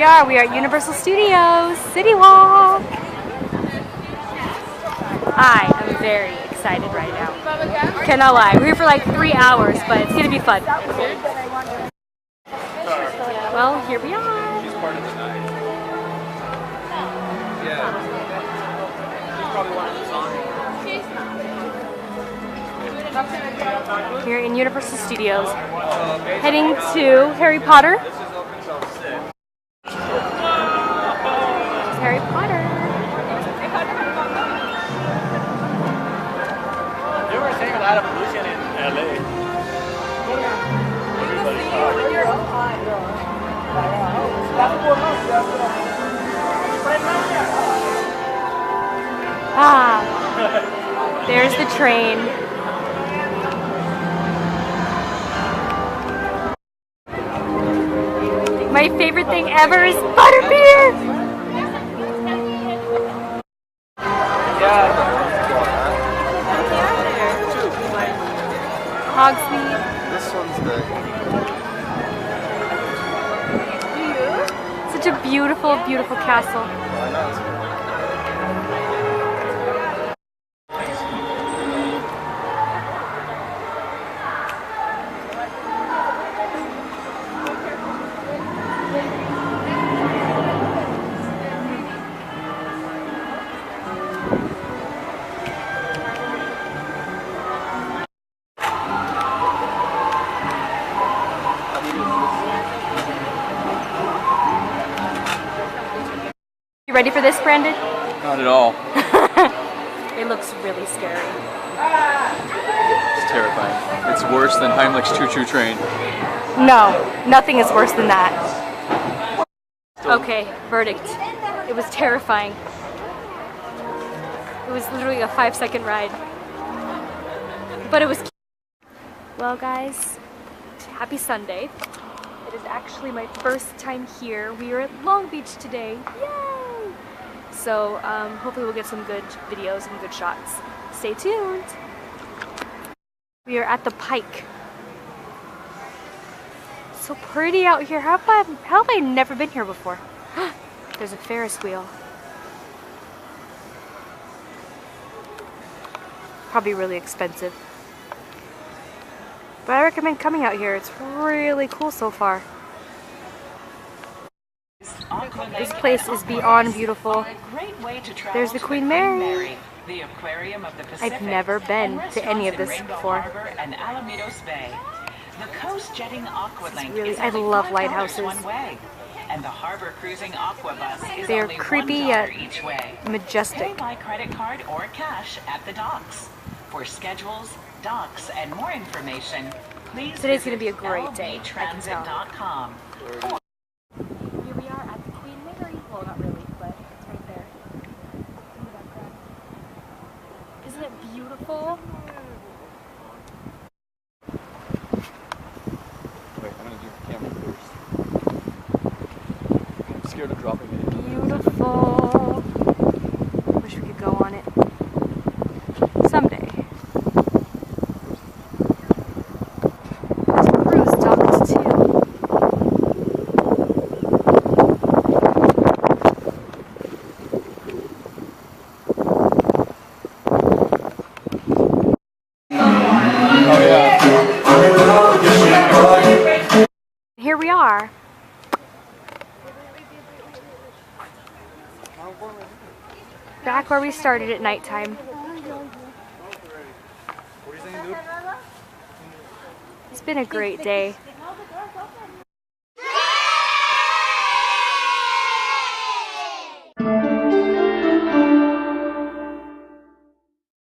we are. We are at Universal Studios City Walk. I am very excited right now. Cannot lie. We're here for like 3 hours, but it's gonna be fun. Well, here we are. She's part of the night. Yeah. She's probably one of the songs. We're in Universal Studios, heading to Harry Potter. Harry Potter. They were saying a lot of pollution in LA. Ah, there's the train. My favorite thing ever is butterbeer! Hogsmeade. This one's the... Such a beautiful, beautiful castle. Why not? You ready for this, Brandon? Not at all. It looks really scary. It's terrifying. It's worse than Heimlich's choo-choo train. No, nothing is worse than that. Okay, verdict. It was terrifying. It was literally a 5-second ride. But it was cute. Well guys, happy Sunday. It is actually my first time here. We are at Long Beach today. Yay! So hopefully we'll get some good videos and good shots. Stay tuned. We are at the Pike. So pretty out here. How have I never been here before? There's a Ferris wheel. Probably really expensive. But I recommend coming out here. It's really cool so far. This place is beyond beautiful. There's the Queen Mary. I've never been to any of this before. I love lighthouses. They are creepy yet majestic. Pay by credit card or cash at the docks. For schedules, docks, and more information, please Today's going to be a great day. I can tell. lvtransit.com. Here we are at the Queen Mary. Well, not really, but it's right there. In the background. Isn't it beautiful? Wait, I'm gonna do the camera first. I'm scared of dropping it. Beautiful. Wish we could go on it someday. There's a cruise docked too. Oh yeah. Here we are. Back where we started at nighttime. It's been a great day.